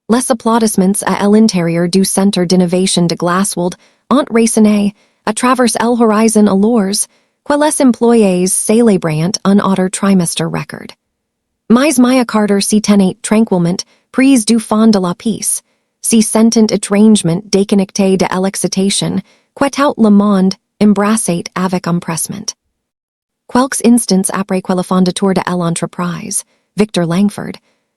Les applaudissements à l'intérieur du centre d'innovation de Glasswold ont raisonné à travers l'horizon alors que les employés célébrant un autre trimestre record. Mais Maya Carter s'y tenait tranquillement prise du fond de la pièce, s'y sentant étrangement déconnecté de l'excitation, quittait le monde embrassait avec empressement. Quelques instants après que le fondateur de l'entreprise, Victor Langford,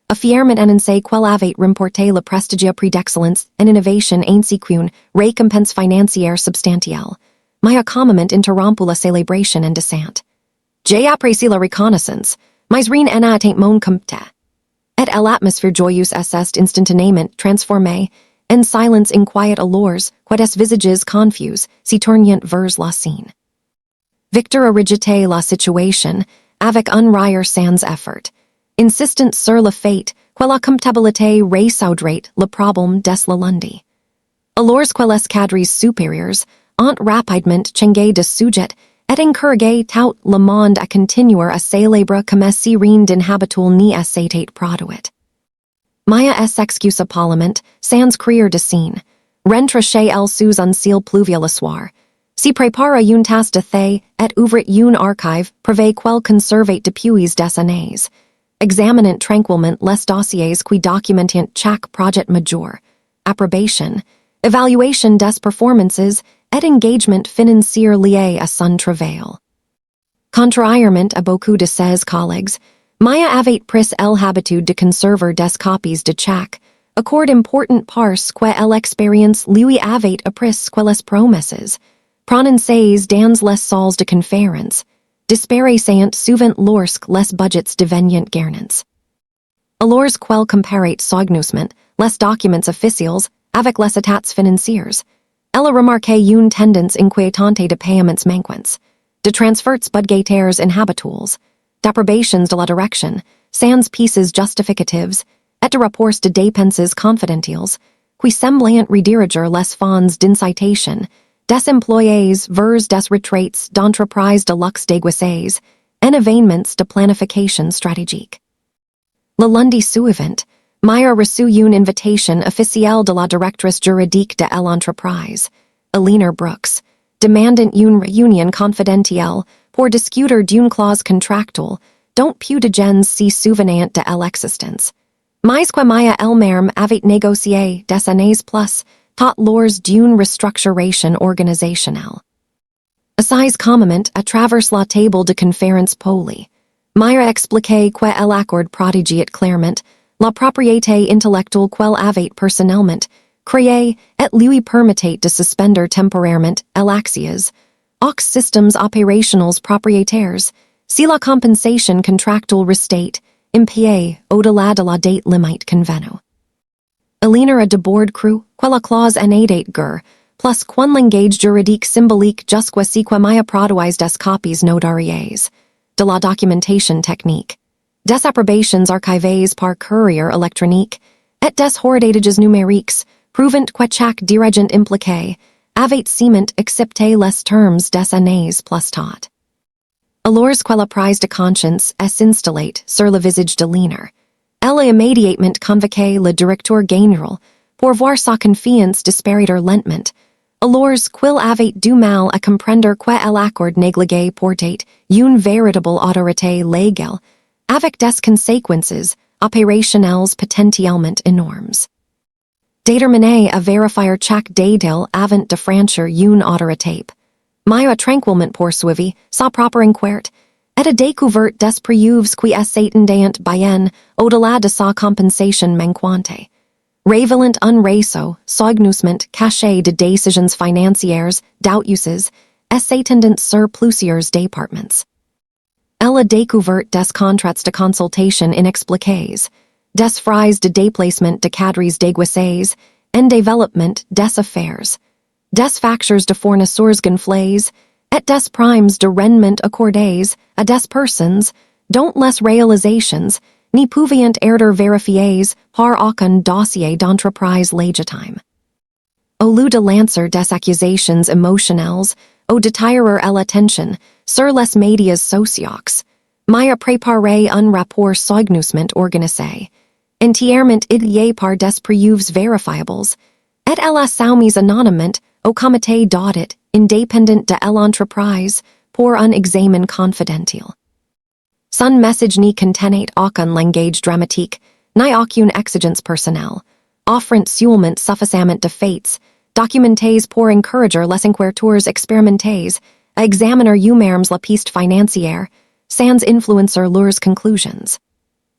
a fièrement annoncé qu'elle avait remporté le prestigieux prix d'excellence en innovation ainsi qu'une récompense financière substantielle, Maya calmement interrompu la célébration en descente. J'ai apprécié la reconnaissance, mais rien n'a atteint mon compte. Et l'atmosphère joyeuse est instantanément transformée en silence inquiet alors que des visages confus s'y tournent vers la scène. Victor a rejeté la situation avec un rire sans effort, insistant sur le fait que la comptabilité résoudrait le problème dès le lundi. Alors que les cadres supérieurs ont rapidement changé de sujet et encouragé tout le monde à continuer à célébrer comme si rien d'inhabituel n'y s'était produit. Maya s'excusa poliment, sans crier de scène, rentre chez elle sous un ciel pluvieux le soir, s'y prépara une tasse de thé et ouvrit une archive privée qu'elle conservait depuis des années, examinant tranquillement les dossiers qui documentent chaque projet majeur, approbation, évaluation des performances et engagement financier lié à son travail. Contrairement à beaucoup de ses collègues, Maya avait pris l'habitude de conserver des copies de chaque accord important parce que l'expérience lui avait appris que les promesses, prononcées dans les salles de conférence, disparaissant souvent lorsque les budgets devenaient garnants. Alors qu'elle comparait soigneusement les documents officiels avec les états financiers, elle a remarqué une tendance inquiétante de paiements manquants, de transferts budgétaires inhabituels, d'approbations de la direction, sans pièces justificatives, et de rapports de dépenses confidentiels, qui semblaient rediriger les fonds d'incitation des employés vers des retraites d'entreprises de luxe déguisées, en événements de planification stratégique. Le lundi suivant, Maya reçut une invitation officielle de la directrice juridique de l'entreprise, Elena Brooks, demandant une réunion confidentielle pour discuter d'une clause contractuelle dont peu de gens s'y souvenaient de l'existence. Mais que Maya elle-même avait négocié des années plus tôt lors d'une restructuration organisationnelle. Assise calmement à travers la table de conférence polie, Maya expliquait que l'accord prodigiait clairement la propriété intellectuelle qu'elle avait personnellement créée et lui permettait de suspendre temporairement l'accès aux systèmes opérationnels propriétaires si la compensation contractuelle restait impayée au-delà de la date limite convenue. Elena a d'abord cru que la clause en était guère, plus qu'un langage juridique symbolique jusqu'à ce que Maya produise des copies notariées de la documentation technique, des approbations archivées par courrier électronique, et des hordatages numériques prouvant que chaque dirigeant impliqué avait ciment accepté les termes des années plus tôt. Alors que la prise de conscience est installée sur le visage de Lena, elle a immédiatement convoqué le directeur général pour voir sa confiance disparaître lentement, alors qu'il avait du mal à comprendre que l'accord négligé portait une véritable autorité légale avec des conséquences opérationnelles potentiellement énormes. Déterminé à vérifier chaque détail avant de franchir une autre étape, Maya a tranquillement poursuivi sa propre enquête et a découvert des preuves qui s'étendaient bien au-delà de sa compensation manquante, révélant un réseau soigneusement caché de décisions financières douteuses et s'étendant sur plusieurs départements. Elle a découvert des contrats de consultation inexpliqués, des frais de déplacement de cadres déguisés en développement des affaires, des factures de fournisseurs gonflés, et des primes de rendement accordées à des personnes dont les réalisations n'y pouvaient être vérifiées par aucun dossier d'entreprise légitime. Au lieu de lancer des accusations émotionnelles ou d'attirer l'attention sur les médias sociaux, Maya préparait un rapport soigneusement organisé, entièrement idée par des preuves verifiables, et la soumise anonymement au comité d'audit indépendant de l'entreprise pour un examen confidentiel. Son message ni contenait aucun langage dramatique, ni aucune exigence personnelle, offrant seulement suffisamment de faits, documentés pour encourager les inquiétudes expérimentées, à examiner eux-mêmes la piste financière, sans influencer leurs conclusions.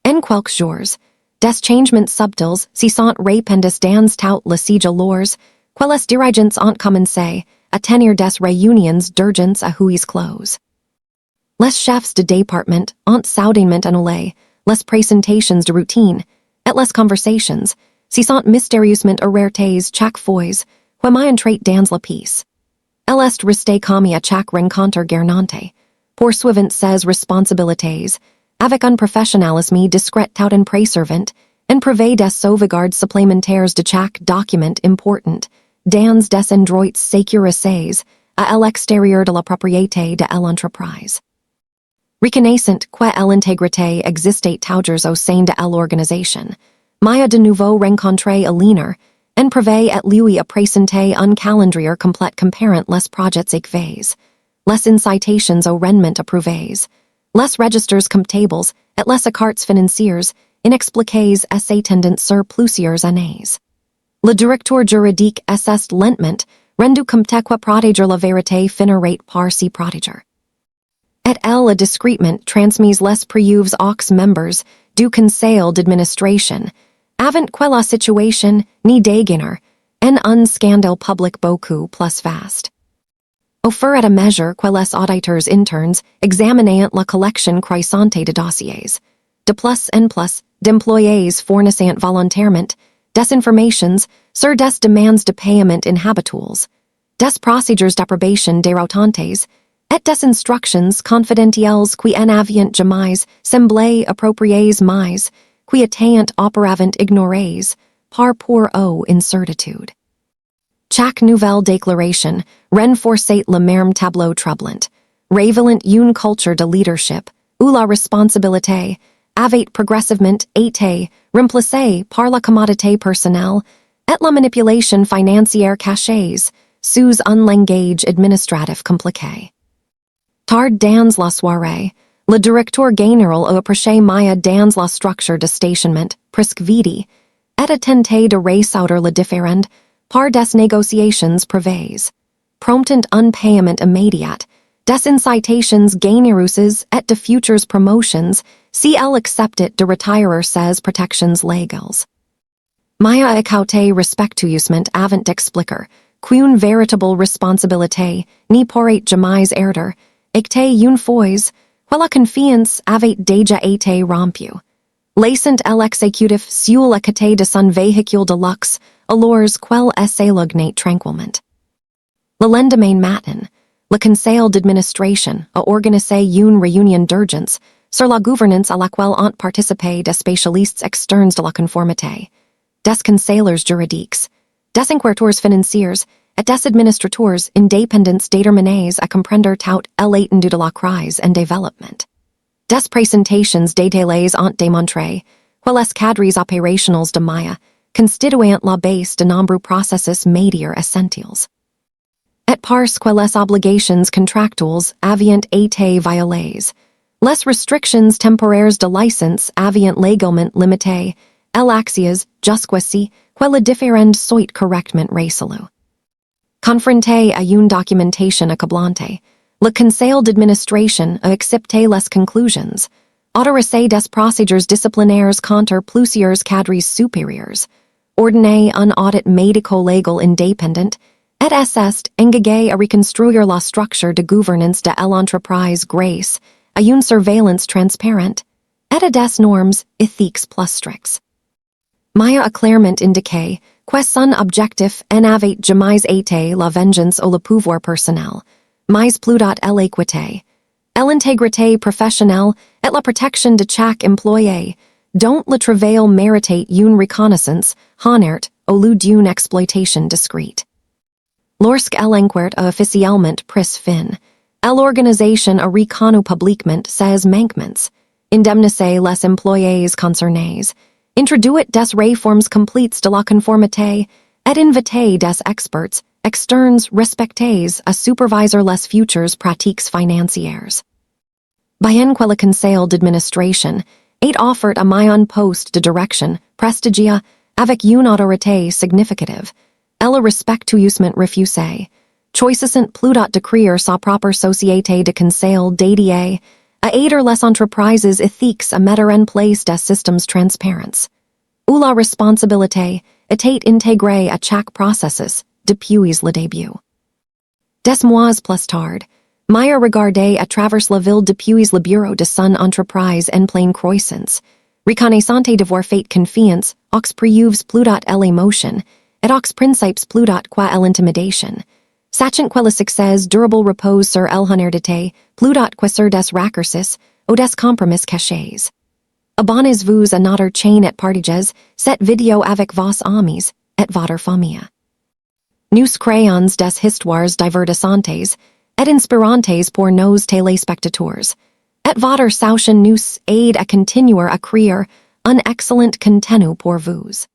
En quelques jours, des changements subtils s'y sont répandus dans tout le siège lors, que les dirigeants ont commencé à tenir des réunions d'urgence à huis clos. Les chefs de département ont soudainement annulé les présentations de routine, et les conversations s'y sont mystérieusement arrêtées chaque fois que moi entrait dans la pièce. Elle est restée commis à chaque rencontre garnante, poursuivant ses responsabilités, avec un professionnalisme discret tout en préservant, en privé des sauvegardes supplémentaires de chaque document important, dans des endroits sécurisés à l'extérieur de la propriété de l'entreprise. Reconnaissant que l'intégrité existait toujours au sein de l'organisation, Maya de nouveau rencontré Elena, en privé et lui a présenté un calendrier complet comparant les projets activés, les incitations au rendement approuvés, les registers comptables et les cartes financières inexpliquées et s'étendant sur plusieurs années. Le directeur juridique assist lentement rendu compte que protéger la vérité finirait par s'y protéger. Et elle a discrètement transmis les preuves aux membres du conseil d'administration, avant que la situation n'y dégénère en un scandale public beaucoup plus vaste. Au fur et à mesure que les auditeurs internes examinaient la collection croissante de dossiers, de plus en plus d'employés fournissant volontairement des informations sur des demandes de paiement inhabituelles, des procédures d'approbation déroutantes, et des instructions confidentielles qui en avaient jamais semblé appropriées mais qui étaient auparavant ignorées par pure incertitude. Chaque nouvelle déclaration renforçait le même tableau troublant, révélant une culture de leadership où la responsabilité avait progressivement été remplacée par la commodité personnelle et la manipulation financière cachée sous un langage administratif compliqué. Tard dans la soirée, le directeur général a approché Maya dans la structure de stationnement presque vide et a tenté de résoudre le différend par des négociations privées, promptant un paiement immédiat, des incitations généreuses et de futures promotions si elle acceptait de retirer ses protections légales. Maya écoutait respectueusement avant d'expliquer qu'une véritable responsabilité n'y pourrait jamais errer, et que une fois que la confiance avait déjà été rompue, laissant l'exécutif sur la côté de son véhicule de luxe, alors qu'elle s'éloignait tranquillement. Le lendemain matin, le conseil d'administration a organisé une réunion d'urgence sur la gouvernance à laquelle ont participé des spécialistes externes de la conformité, des conseillers juridiques, des inquiéteurs financiers et des administrateurs indépendants déterminés à comprendre tout l'étendue de la crise en développement. Des présentations détaillées ont démontré que les cadres opérationnels de Maya constituant la base de nombreux processus métiers essentiels. Et parce que les obligations contractuelles avaient été violées, les restrictions temporaires de licence avaient légalement limité l'accès jusqu'ici que le différend soit correctement résolu. Confronté à une documentation accablante, le conseil d'administration a accepté les conclusions, autorisé des procédures disciplinaires contre plusieurs cadres supérieurs, ordonné un audit médico-légal indépendant, et assist engagé à reconstruire la structure de gouvernance de l'entreprise grâce à une surveillance transparente, et à des normes éthiques plus strictes. Maya a clairement indiqué que son objectif n'avait jamais été la vengeance ou le pouvoir personnel, mais plutôt l'équité, l'intégrité professionnelle et la protection de chaque employé, dont le travail méritait une reconnaissance honnête au lieu d'une exploitation discrète. Lorsqu'elle enquête a officiellement pris fin, l'organisation a reconnu publiquement ses manquements, indemnisé les employés concernés, Introduit des réformes complètes de la conformité, et invité des experts, externes respectés à supervisor les futures pratiques financières. Bien que le conseil d'administration ait offert à un poste de direction prestigieux avec une autorité significative, elle respectueusement refusé, choisissant plutôt de créer sa propre société de conseil dédiée à aider les entreprises éthiques à mettre en place des systèmes transparents, où la responsabilité était intégrée à chaque processus depuis le début. Des mois plus tard, Meyer regardait à travers la ville depuis le bureau de son entreprise en pleine croissance, reconnaissante d'avoir fait confiance aux preuves plutôt l'émotion et aux principes plutôt que l'intimidation, sachant que le succès durable repose sur l'honnêteté plutôt que sur des raccourcis ou des compromis cachés. Abonnez-vous à notre chaîne et partagez cette vidéo avec vos amis et votre famille. Nous créons des histoires divertissantes et inspirantes pour nos téléspectateurs, et votre soutien nous aide à continuer à créer un excellent contenu pour vous.